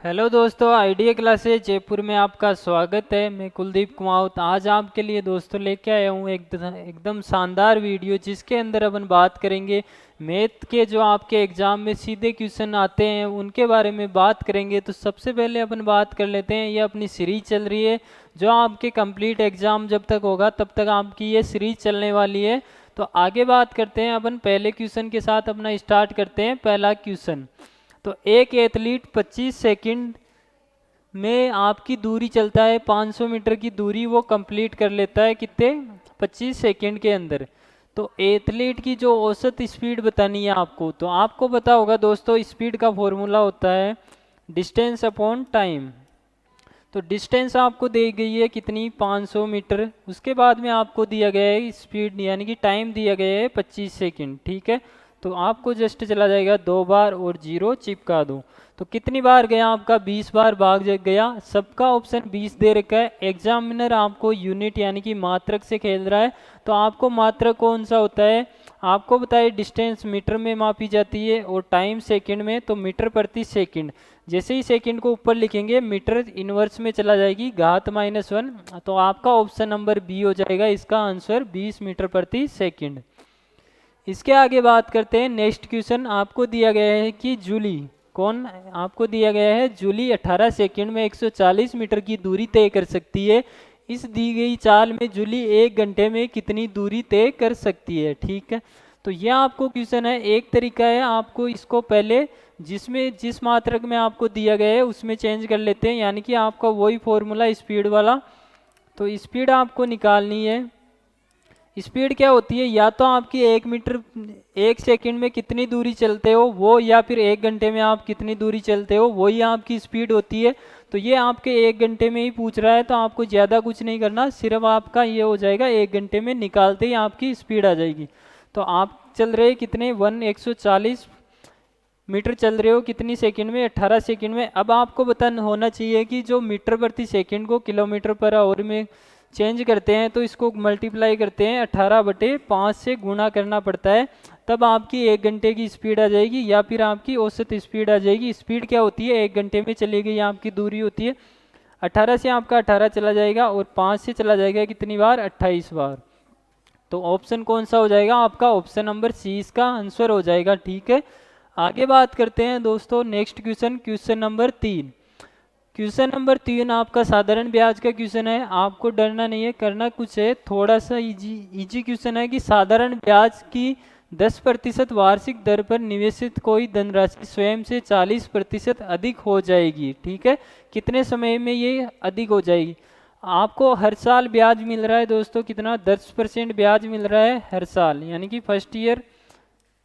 Hello दोस्तों, idea classes Jaipur में आपका स्वागत है। मैं कुलदीप कुमावत आज आपके लिए दोस्तों लेके आया हूँ एकदम शानदार वीडियो, जिसके अंदर अपन बात करेंगे मैथ के जो आपके एग्ज़ाम में सीधे क्वेश्चन आते हैं उनके बारे में बात करेंगे। तो सबसे पहले अपन बात कर लेते हैं, ये अपनी सीरीज चल रही है जो आपके कंप्लीट एग्ज़ाम जब तक होगा तब तक आपकी ये सीरीज चलने वाली है। तो आगे बात करते हैं अपन, पहले क्वेश्चन के साथ अपना स्टार्ट करते हैं। पहला क्वेश्चन, तो एक एथलीट 25 सेकंड में आपकी दूरी चलता है, 500 मीटर की दूरी वो कंप्लीट कर लेता है कितने 25 सेकंड के अंदर। तो एथलीट की जो औसत स्पीड बतानी है आपको, तो आपको पता होगा दोस्तों स्पीड का फॉर्मूला होता है डिस्टेंस अपॉन टाइम। तो डिस्टेंस आपको दी गई है कितनी 500 मीटर, उसके बाद में आपको दिया गया है स्पीड यानी कि टाइम दिया गया है 25 सेकंड। ठीक है, तो आपको जस्ट चला जाएगा 2 बार और जीरो चिपका दो। तो कितनी बार गया आपका 20 बार भाग गया। सबका ऑप्शन 20 दे रखा है। एग्जामिनर आपको यूनिट यानी कि मात्रक से खेल रहा है, तो आपको मात्रक कौन सा होता है आपको बताइए। डिस्टेंस मीटर में मापी जाती है और टाइम सेकंड में, तो मीटर प्रति सेकंड। जैसे ही सेकंड को ऊपर लिखेंगे मीटर इनवर्स में चला जाएगी घात -1, तो आपका ऑप्शन नंबर बी हो जाएगा इसका आंसर 20 मीटर प्रति सेकंड। इसके आगे बात करते हैं। नेक्स्ट क्वेश्चन आपको दिया गया है कि जूली कौन आपको दिया गया है, जूली 18 सेकंड में 140 मीटर की दूरी तय कर सकती है। इस दी गई चाल में जूली 1 घंटे में कितनी दूरी तय कर सकती है। ठीक है, तो यह आपको क्वेश्चन है। एक तरीका है, आपको इसको पहले जिस मात्रक में आपको दिया गया है उसमें चेंज कर लेते हैं, यानी कि आपका वही फॉर्मूला स्पीड वाला। तो स्पीड आपको निकालनी है। स्पीड क्या होती है, या तो आपकी 1 मीटर 1 सेकंड में कितनी दूरी चलते हो वो, या फिर 1 घंटे में आप कितनी दूरी चलते हो वही आपकी स्पीड होती है। तो ये आपके 1 घंटे में ही पूछ रहा है, तो आपको ज़्यादा कुछ नहीं करना, सिर्फ आपका ये हो जाएगा 1 घंटे में निकालते ही आपकी स्पीड आ जाएगी। तो आप चल रहे कितने 140 मीटर चल रहे हो कितनी सेकंड में 18 सेकंड में। अब आपको पता होना चाहिए कि जो मीटर प्रति सेकंड को किलोमीटर पर आवर में चेंज करते हैं, तो इसको मल्टीप्लाई करते हैं 18/5 से गुणा करना पड़ता है, तब आपकी 1 घंटे की स्पीड आ जाएगी या फिर आपकी औसत स्पीड आ जाएगी। स्पीड क्या होती है, 1 घंटे में चली गई आपकी दूरी होती है 18 से आपका 18 चला जाएगा और 5 से चला जाएगा कितनी बार 28 बार। तो ऑप्शन कौन सा हो जाएगा आपका, ऑप्शन नंबर सी इसका आंसर हो जाएगा। ठीक है, आगे बात करते हैं दोस्तों। Next question, question number 3। Question number 3 आपका साधारण ब्याज का क्वेश्चन है। आपको डरना नहीं है, करना कुछ है, थोड़ा सा इजी क्वेश्चन है कि साधारण ब्याज की 10% वार्षिक दर पर निवेशित कोई धनराशि स्वयं से 40% अधिक हो जाएगी। ठीक है, कितने समय में ये अधिक हो जाएगी। आपको हर साल ब्याज मिल रहा है दोस्तों, कितना 10% ब्याज मिल रहा है हर साल, यानी कि first year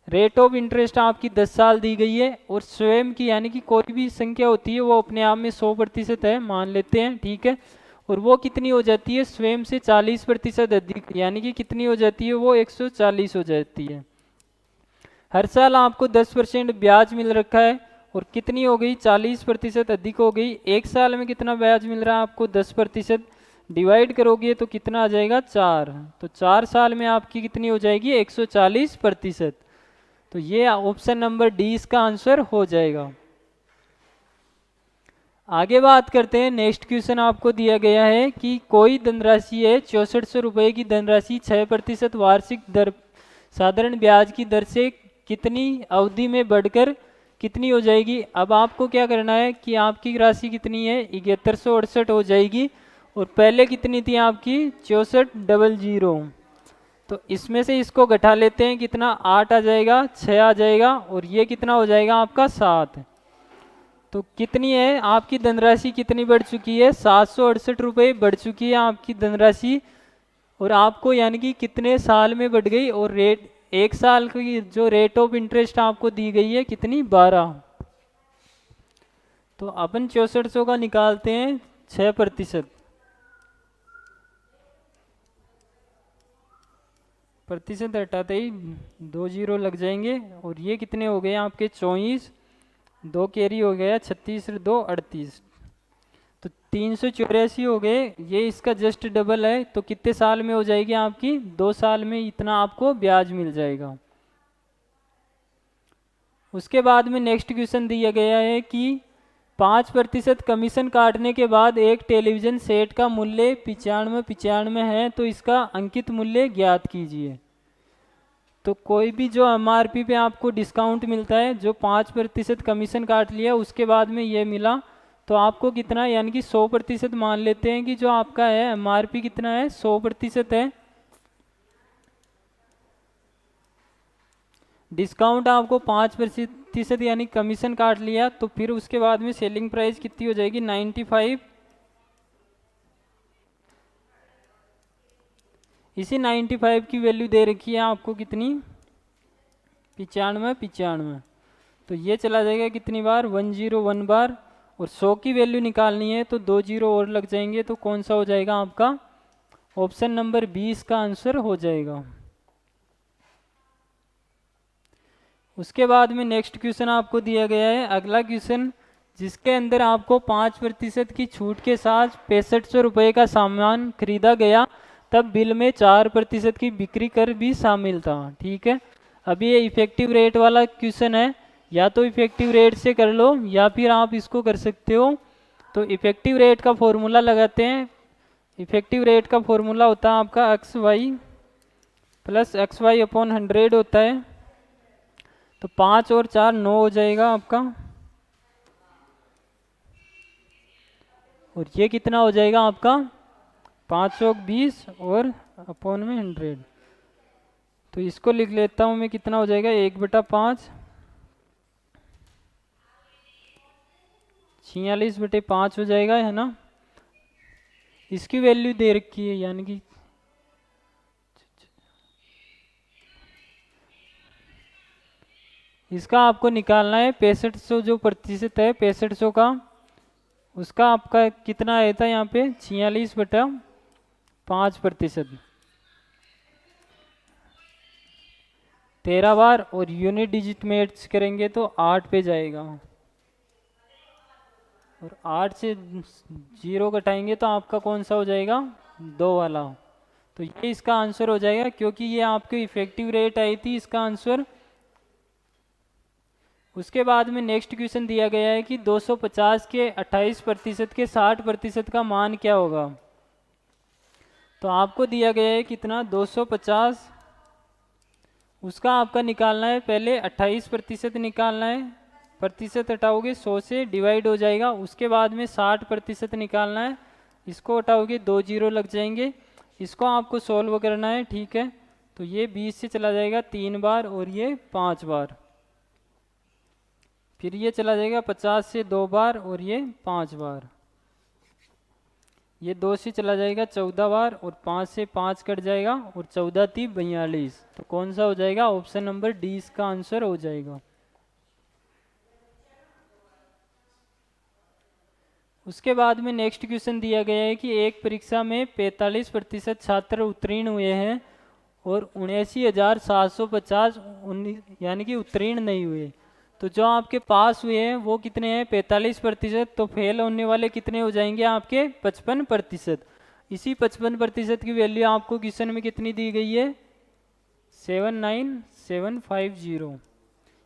rate of interest आपकी 10 साल दी गई है। और स्वयं की यानी कि कोई भी संख्या होती है वो अपने आप में 100% है मान लेते हैं। ठीक है, और वो कितनी हो जाती है स्वयं से 40% अधिक, यानी कि कितनी हो जाती है वो 140 हो जाती है। हर साल आपको 10% ब्याज मिल रखा है और कितनी हो गई 40% अधिक हो गई। एक साल में कितना ब्याज मिल रहा है आपको 10%, डिवाइड करोगे तो कितना आ जाएगा 4। तो 4 साल में आपकी कितनी हो जाएगी 140%। तो ये ऑप्शन नंबर डी इसका आंसर हो जाएगा। आगे बात करते हैं। नेक्स्ट क्वेश्चन आपको दिया गया है कि कोई धनराशि है 6400 रुपये की धनराशि 6% वार्षिक दर साधारण ब्याज की दर से कितनी अवधि में बढ़कर कितनी हो जाएगी। अब आपको क्या करना है कि आपकी राशि कितनी है 7168 हो जाएगी और पहले कितनी थी आपकी 6400। तो इसमें से इसको घटा लेते हैं, कितना 8 आ जाएगा 6 आ जाएगा और ये कितना हो जाएगा आपका 7। तो कितनी है आपकी धनराशि कितनी बढ़ चुकी है 768 रुपये बढ़ चुकी है आपकी धनराशि। और आपको यानी कि कितने साल में बढ़ गई, और रेट एक साल की जो रेट ऑफ इंटरेस्ट आपको दी गई है कितनी 12। तो अपन 6400 का निकालते हैं 6%, प्रतिशत हटाते ही 2 जीरो लग जाएंगे और ये कितने हो गए आपके 24, 2 कैरी हो गया 36 2 38। तो 384 हो गए, ये इसका जस्ट डबल है। तो कितने साल में हो जाएगी आपकी 2 साल में इतना आपको ब्याज मिल जाएगा। उसके बाद में नेक्स्ट क्वेश्चन दिया गया है कि 5% कमीशन काटने के बाद एक टेलीविज़न सेट का मूल्य 95 है, तो इसका अंकित मूल्य ज्ञात कीजिए। तो कोई भी जो MRP पे आपको डिस्काउंट मिलता है, जो 5% कमीशन काट लिया उसके बाद में ये मिला, तो आपको कितना, यानी कि 100% मान लेते हैं कि जो आपका है MRP कितना है, 100% है। डिस्काउंट आपको 5% यानी कमीशन काट लिया, तो फिर उसके बाद में सेलिंग प्राइस कितनी हो जाएगी, 95। इसी 95 की वैल्यू दे रखी है आपको कितनी, 95। तो ये चला जाएगा कितनी बार, 101 बार। और 100 की वैल्यू निकालनी है तो 2 जीरो और लग जाएंगे, तो कौन सा हो जाएगा आपका, ऑप्शन नंबर 20 का आंसर हो जाएगा। उसके बाद में नेक्स्ट क्वेश्चन आपको दिया गया है, अगला क्वेश्चन, जिसके अंदर आपको 5% की छूट के साथ 6500 रुपये का सामान खरीदा गया, तब बिल में 4% की बिक्री कर भी शामिल था। ठीक है, अभी ये इफेक्टिव रेट वाला क्वेश्चन है, या तो इफेक्टिव रेट से कर लो या फिर आप इसको कर सकते हो। तो इफेक्टिव रेट का फॉर्मूला लगाते हैं। इफेक्टिव रेट का फॉर्मूला होता है आपका XY प्लस XY/100 होता है। तो 5 और 4 9 हो जाएगा आपका, और ये कितना हो जाएगा आपका, 520 और अपॉन में 100। तो इसको लिख लेता हूँ मैं, कितना हो जाएगा, 1/5, 46/5 हो जाएगा, है ना। इसकी वैल्यू दे रखी है, यानी कि इसका आपको निकालना है 6500 जो प्रतिशत है 6500 का, उसका आपका कितना आया था यहाँ पे, 46/5%, 13 बार। और यूनिट डिजिट मैच करेंगे तो 8 पे जाएगा, और 8 से 0 घटाएंगे तो आपका कौन सा हो जाएगा, 2 वाला। तो ये इसका आंसर हो जाएगा, क्योंकि ये आपकी इफेक्टिव रेट आई थी, इसका आंसर। उसके बाद में नेक्स्ट क्वेश्चन दिया गया है कि 250 के 28% के 60% का मान क्या होगा। तो आपको दिया गया है कितना, 250, उसका आपका निकालना है, पहले 28% निकालना है, प्रतिशत हटाओगे 100 से डिवाइड हो जाएगा। उसके बाद में 60% निकालना है, इसको हटाओगे 2 जीरो लग जाएंगे, इसको आपको सॉल्व करना है। ठीक है, तो ये 20 से चला जाएगा 3 बार, और ये 5 बार। फिर ये चला जाएगा 50 से 2 बार, और ये 5 बार। ये 2 से चला जाएगा 14 बार, और 5 से 5 कट जाएगा, और 14 × 3 = 42। तो कौन सा हो जाएगा, ऑप्शन नंबर डी इसका आंसर हो जाएगा। उसके बाद में नेक्स्ट क्वेश्चन दिया गया है कि एक परीक्षा में 45% छात्र उत्तीर्ण हुए हैं और 79,750 यानी कि उत्तीर्ण नहीं हुए। तो जो आपके पास हुए हैं वो कितने हैं, 45%। तो फेल होने वाले कितने हो जाएंगे आपके, 55%। इसी 55% की वैल्यू आपको क्वेश्चन में कितनी दी गई है, 79750।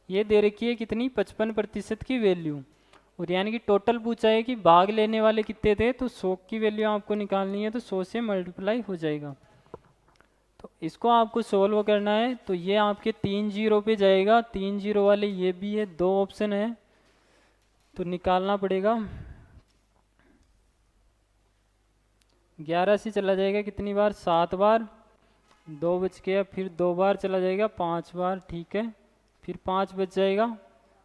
ये दे रखी है कितनी, 55% की वैल्यू। और यानी कि टोटल पूछा है कि भाग लेने वाले कितने थे, तो 100 की वैल्यू आपको निकालनी है, तो 100 से मल्टीप्लाई हो जाएगा। तो इसको आपको सोल्व करना है, तो ये आपके 3 जीरो पे जाएगा, 3 जीरो वाले ये भी है, 2 ऑप्शन है, तो निकालना पड़ेगा। 11 से चला जाएगा कितनी बार, 7 बार, 2 बच गया, फिर 2 बार चला जाएगा 5 बार। ठीक है, फिर 5 बच जाएगा,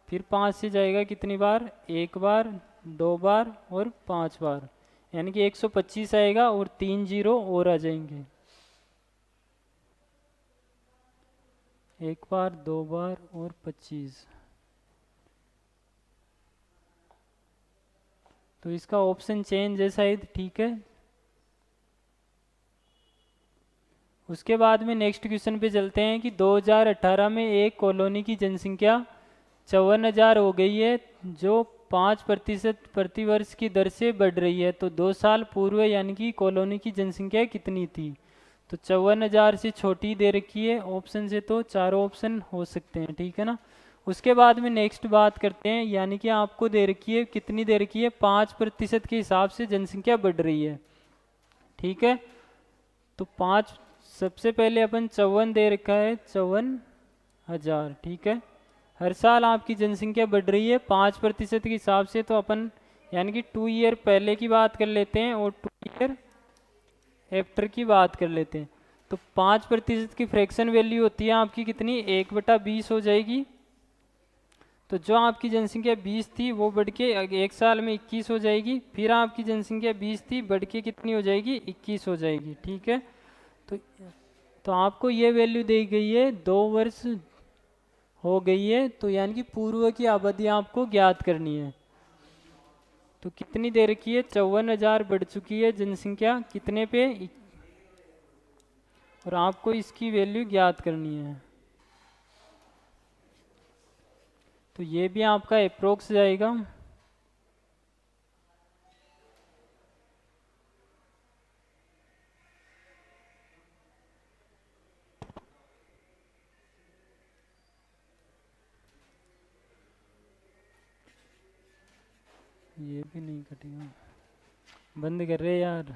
फिर 5 से जाएगा कितनी बार, 1 बार, 2 बार और 5 बार, यानी कि 125 आएगा, और 3 जीरो और आ जाएंगे, 1 बार, 2 बार और 25। तो इसका ऑप्शन चेंज है शायद। ठीक है, उसके बाद में नेक्स्ट क्वेश्चन पे चलते हैं कि 2018 में एक कॉलोनी की जनसंख्या 54,000 हो गई है, जो 5% प्रति वर्ष की दर से बढ़ रही है। तो 2 साल पूर्व यानी कि कॉलोनी की जनसंख्या कितनी थी। तो 54,000 से छोटी दे रखी है ऑप्शन से, तो चारों ऑप्शन हो सकते हैं। ठीक है ना, उसके बाद में नेक्स्ट बात करते हैं, यानी कि आपको दे रखी है, कितनी दे रखी है, 5% के हिसाब से जनसंख्या बढ़ रही है, ठीक है। तो 5, सबसे पहले अपन 54 दे रखा है, 54,000, ठीक है। हर साल आपकी जनसंख्या बढ़ रही है 5% के हिसाब से, तो अपन यानी कि 2 ईयर पहले की बात कर लेते हैं और 2 ईयर आफ्टर की बात कर लेते हैं। तो 5% की फ्रैक्शन वैल्यू होती है आपकी कितनी, 1/20 हो जाएगी। तो जो आपकी जनसंख्या 20 थी वो बढ़ के एक साल में 21 हो जाएगी, फिर आपकी जनसंख्या 20 थी बढ़ के कितनी हो जाएगी, 21 हो जाएगी, ठीक है। तो तो आपको ये वैल्यू दी गई है, 2 वर्ष हो गई है, तो यानी कि पूर्व की आबादी आपको ज्ञात करनी है। तो कितनी दे रखी है, 54,000 बढ़ चुकी है जनसंख्या कितने पे, और आपको इसकी वैल्यू ज्ञात करनी है। तो ये भी आपका अप्रोक्स जाएगा। ये भी नहीं कटेगा, बंद कर रहे यार।